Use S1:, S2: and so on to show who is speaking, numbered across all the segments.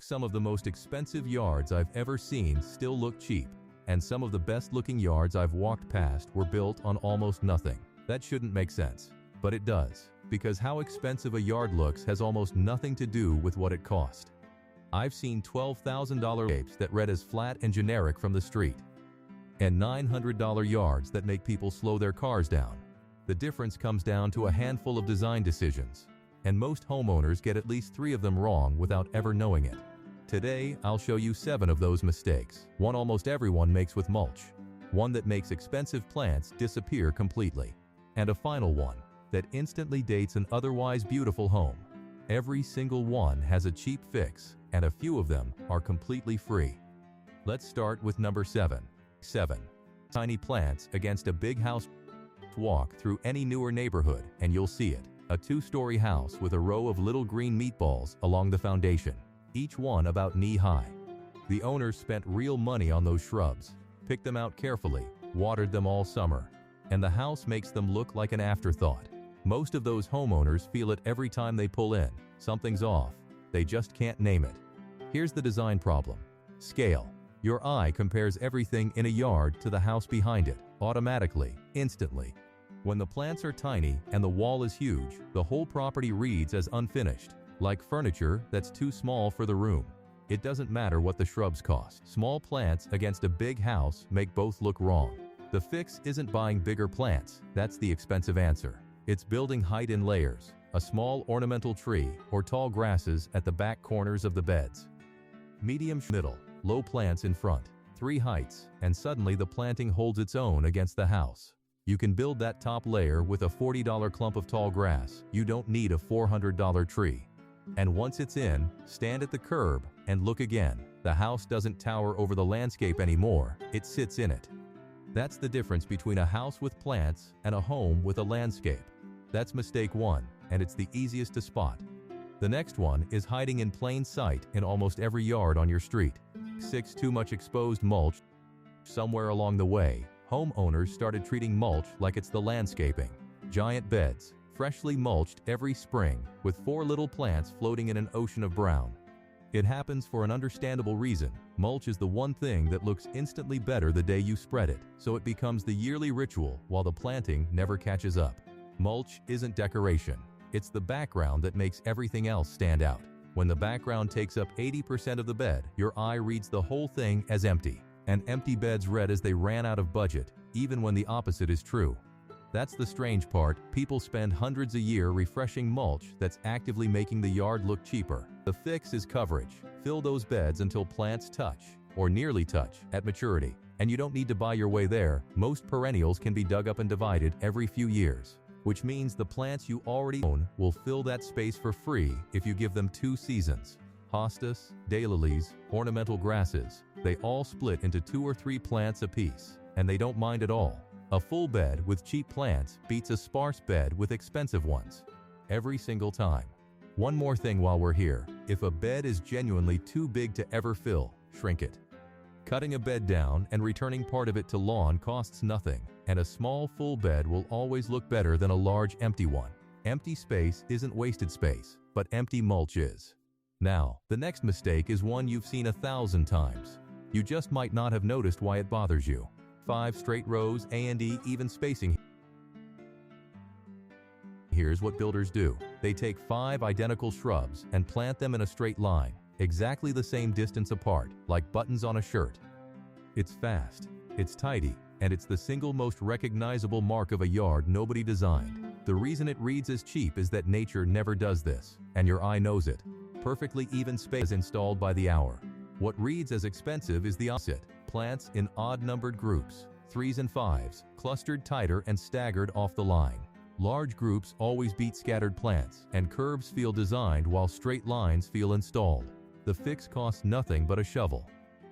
S1: Some of the most expensive yards I've ever seen still look cheap, and some of the best looking yards I've walked past were built on almost nothing. That shouldn't make sense, but it does, because how expensive a yard looks has almost nothing to do with what it cost. I've seen $12,000 shapes that read as flat and generic from the street, and $900 yards that make people slow their cars down. The difference comes down to a handful of design decisions, and most homeowners get at least 3 of them wrong without ever knowing it. Today, I'll show you 7 of those mistakes. One almost everyone makes with mulch, one that makes expensive plants disappear completely, and a final one that instantly dates an otherwise beautiful home. Every single one has a cheap fix, and a few of them are completely free. Let's start with number 7. 7. Tiny plants against a big house. Walk through any newer neighborhood and you'll see it. A 2-story house with a row of little green meatballs along the foundation, each one about knee-high. The owners spent real money on those shrubs, picked them out carefully, watered them all summer, and the house makes them look like an afterthought. Most of those homeowners feel it every time they pull in. Something's off. They just can't name it. Here's the design problem. Scale. Your eye compares everything in a yard to the house behind it, automatically, instantly. When the plants are tiny and the wall is huge, the whole property reads as unfinished, like furniture that's too small for the room. It doesn't matter what the shrubs cost. Small plants against a big house make both look wrong. The fix isn't buying bigger plants. That's the expensive answer. It's building height in layers, a small ornamental tree or tall grasses at the back corners of the beds. Medium middle, low plants in front, 3 heights, and suddenly the planting holds its own against the house. You can build that top layer with a $40 clump of tall grass. You don't need a $400 tree. And once it's in, stand at the curb and look again. The house doesn't tower over the landscape anymore, it sits in it. That's the difference between a house with plants and a home with a landscape. That's mistake 1, and it's the easiest to spot. The next one is hiding in plain sight in almost every yard on your street. 6. Too much exposed mulch. Somewhere along the way, homeowners started treating mulch like it's the landscaping. Giant beds, freshly mulched every spring, with 4 little plants floating in an ocean of brown. It happens for an understandable reason. Mulch is the one thing that looks instantly better the day you spread it, so it becomes the yearly ritual while the planting never catches up. Mulch isn't decoration. It's the background that makes everything else stand out. When the background takes up 80% of the bed, your eye reads the whole thing as empty. And empty beds read as they ran out of budget, even when the opposite is true. That's the strange part. People spend hundreds a year refreshing mulch that's actively making the yard look cheaper. The fix is coverage. Fill those beds until plants touch, or nearly touch, at maturity. And you don't need to buy your way there. Most perennials can be dug up and divided every few years, which means the plants you already own will fill that space for free if you give them 2 seasons. Hostas, daylilies, ornamental grasses, they all split into 2 or 3 plants apiece, and they don't mind at all. A full bed with cheap plants beats a sparse bed with expensive ones, every single time. One more thing while we're here. If a bed is genuinely too big to ever fill, shrink it. Cutting a bed down and returning part of it to lawn costs nothing, and a small full bed will always look better than a large empty one. Empty space isn't wasted space, but empty mulch is. Now, the next mistake is one you've seen 1,000 times. You just might not have noticed why it bothers you. 5 straight rows and even spacing. Here's what builders do. They take 5 identical shrubs and plant them in a straight line, exactly the same distance apart, like buttons on a shirt. It's fast, it's tidy, and it's the single most recognizable mark of a yard nobody designed. The reason it reads as cheap is that nature never does this, and your eye knows it. Perfectly even space is installed by the hour. What reads as expensive is the opposite. Plants in odd-numbered groups, 3s and 5s, clustered tighter and staggered off the line. Large groups always beat scattered plants, and curves feel designed while straight lines feel installed. The fix costs nothing but a shovel.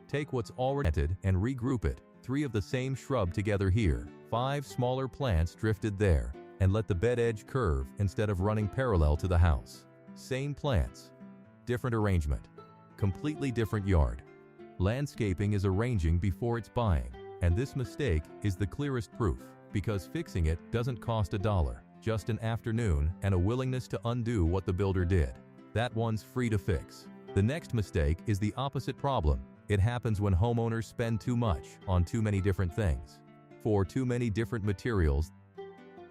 S1: Take what's already planted and regroup it. 3 of the same shrub together here, 5 smaller plants drifted there, and let the bed edge curve instead of running parallel to the house. Same plants, different arrangement, completely different yard. Landscaping is arranging before it's buying, and this mistake is the clearest proof, because fixing it doesn't cost $1, just an afternoon and a willingness to undo what the builder did. That one's free to fix. The next mistake is the opposite problem. It happens when homeowners spend too much on too many different things. For too many different materials,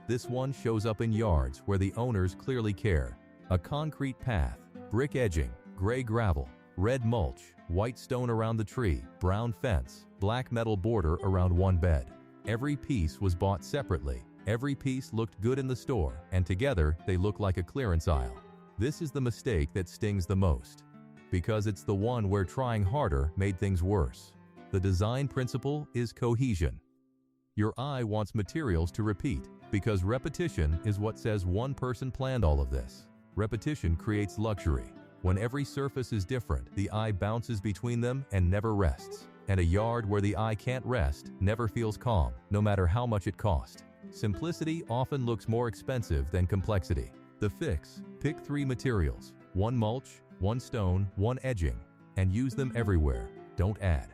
S1: this one shows up in yards where the owners clearly care. A concrete path, brick edging, gray gravel, red mulch, white stone around the tree, brown fence, black metal border around one bed. Every piece was bought separately. Every piece looked good in the store, and together they look like a clearance aisle. This is the mistake that stings the most, because it's the one where trying harder made things worse. The design principle is cohesion. Your eye wants materials to repeat, because repetition is what says one person planned all of this. Repetition creates luxury. When every surface is different, the eye bounces between them and never rests. And a yard where the eye can't rest never feels calm, no matter how much it cost. Simplicity often looks more expensive than complexity. The fix: pick 3 materials, 1 mulch, 1 stone, 1 edging, and use them everywhere. Don't add.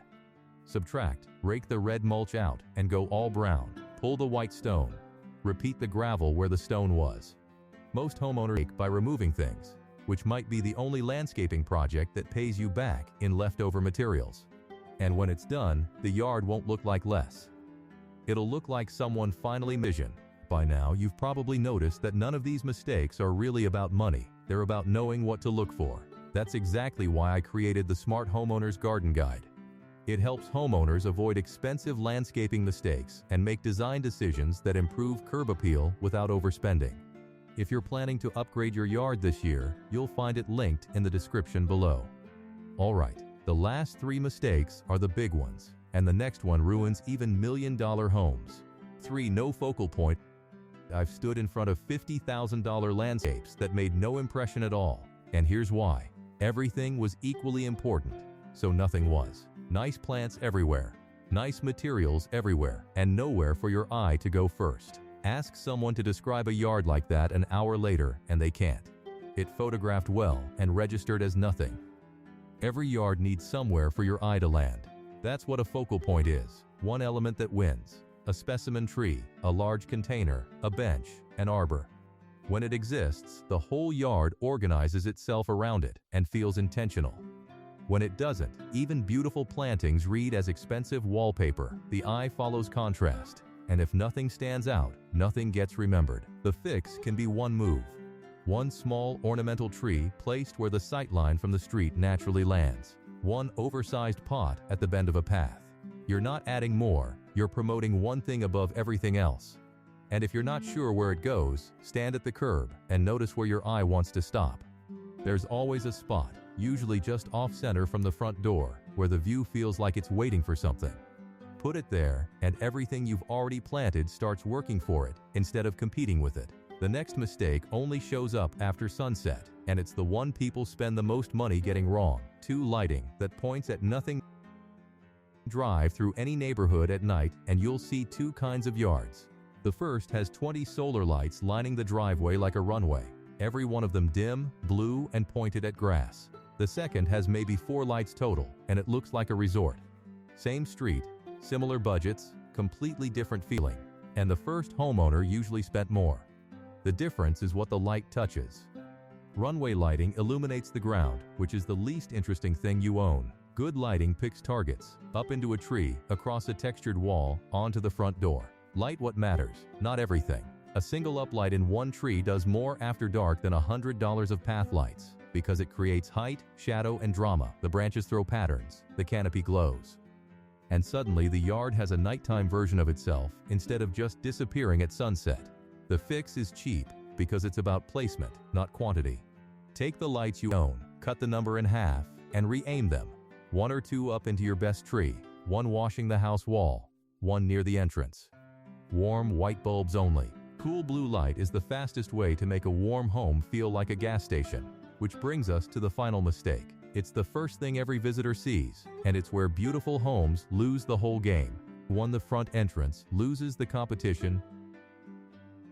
S1: Subtract: rake the red mulch out and go all brown. Pull the white stone. Repeat the gravel where the stone was. Most homeowners rake by removing things, which might be the only landscaping project that pays you back in leftover materials. And when it's done, the yard won't look like less. It'll look like someone finally vision. By now, you've probably noticed that none of these mistakes are really about money. They're about knowing what to look for. That's exactly why I created the Smart Homeowners Garden Guide. It helps homeowners avoid expensive landscaping mistakes and make design decisions that improve curb appeal without overspending. If you're planning to upgrade your yard this year, you'll find it linked in the description below. Alright, the last 3 mistakes are the big ones, and the next one ruins even million-dollar homes. 3. No focal point. I've stood in front of $50,000 landscapes that made no impression at all, and here's why. Everything was equally important, so nothing was. Nice plants everywhere, nice materials everywhere, and nowhere for your eye to go first. Ask someone to describe a yard like that an hour later, and they can't. It photographed well and registered as nothing. Every yard needs somewhere for your eye to land. That's what a focal point is. One element that wins. A specimen tree, a large container, a bench, an arbor. When it exists, the whole yard organizes itself around it and feels intentional. When it doesn't, even beautiful plantings read as expensive wallpaper. The eye follows contrast. And if nothing stands out, nothing gets remembered. The fix can be one move. One small ornamental tree placed where the sightline from the street naturally lands. One oversized pot at the bend of a path. You're not adding more, you're promoting one thing above everything else. And if you're not sure where it goes, stand at the curb and notice where your eye wants to stop. There's always a spot, usually just off-center from the front door, where the view feels like it's waiting for something. Put it there, and everything you've already planted starts working for it instead of competing with it. The next mistake only shows up after sunset, and it's the one people spend the most money getting wrong. 2. Lighting that points at nothing. Drive through any neighborhood at night and you'll see 2 kinds of yards. The first has 20 solar lights lining the driveway like a runway, every one of them dim, blue, and pointed at grass. The second has maybe 4 lights total, and it looks like a resort. Same street, similar budgets, completely different feeling, and the first homeowner usually spent more. The difference is what the light touches. Runway lighting illuminates the ground, which is the least interesting thing you own. Good lighting picks targets, up into a tree, across a textured wall, onto the front door. Light what matters, not everything. A single uplight in one tree does more after dark than $100 of path lights, because it creates height, shadow, and drama. The branches throw patterns, the canopy glows. And suddenly the yard has a nighttime version of itself instead of just disappearing at sunset. The fix is cheap because it's about placement, not quantity. Take the lights you own, cut the number in half, and re-aim them. 1 or 2 up into your best tree, 1 washing the house wall, 1 near the entrance. Warm white bulbs only. Cool blue light is the fastest way to make a warm home feel like a gas station. Which brings us to the final mistake. It's the first thing every visitor sees, and it's where beautiful homes lose the whole game. 1. The front entrance loses the competition.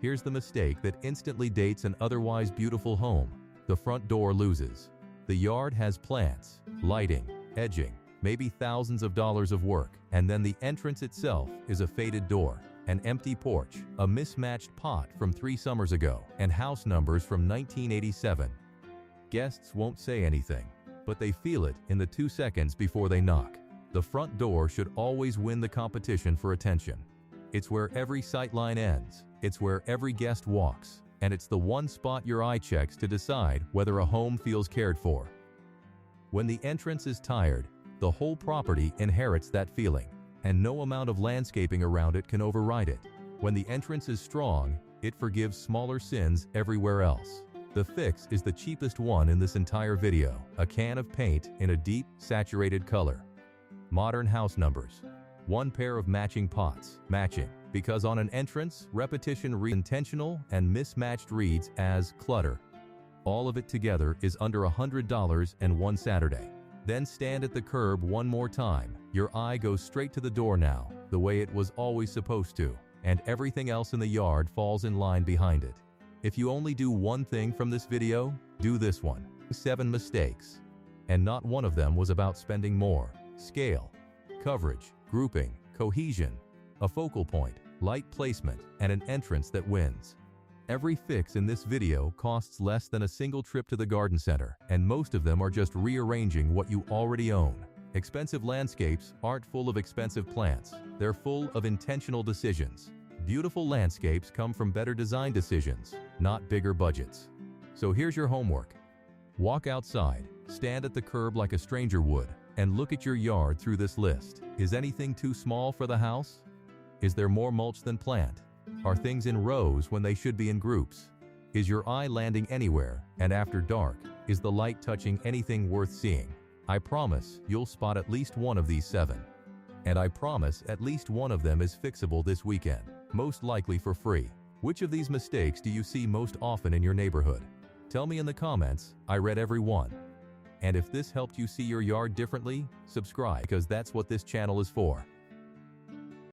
S1: Here's the mistake that instantly dates an otherwise beautiful home. The front door loses. The yard has plants, lighting, edging, maybe thousands of dollars of work, and then the entrance itself is a faded door, an empty porch, a mismatched pot from 3 summers ago, and house numbers from 1987. Guests won't say anything. but they feel it in the 2 seconds before they knock. The front door should always win the competition for attention. It's where every sightline ends, it's where every guest walks, and it's the one spot your eye checks to decide whether a home feels cared for. When the entrance is tired, the whole property inherits that feeling, and no amount of landscaping around it can override it. When the entrance is strong, it forgives smaller sins everywhere else. The fix is the cheapest one in this entire video, a can of paint in a deep, saturated color. Modern house numbers. 1 pair of matching pots. Matching, because on an entrance, repetition reads intentional and mismatched reads as clutter. All of it together is under $100 and one Saturday. Then stand at the curb one more time. Your eye goes straight to the door now, the way it was always supposed to, and everything else in the yard falls in line behind it. If you only do one thing from this video, do this one. 7 mistakes. And not one of them was about spending more. Scale, coverage, grouping, cohesion, a focal point, light placement, and an entrance that wins. Every fix in this video costs less than a single trip to the garden center, and most of them are just rearranging what you already own. Expensive landscapes aren't full of expensive plants. They're full of intentional decisions. Beautiful landscapes come from better design decisions, not bigger budgets. So here's your homework. Walk outside, stand at the curb like a stranger would, and look at your yard through this list. Is anything too small for the house? Is there more mulch than plant? Are things in rows when they should be in groups? Is your eye landing anywhere, and after dark, is the light touching anything worth seeing? I promise you'll spot at least one of these 7. And I promise at least one of them is fixable this weekend, most likely for free. Which of these mistakes do you see most often in your neighborhood? Tell me in the comments. I read every one. And if this helped you see your yard differently, subscribe, because that's what this channel is for.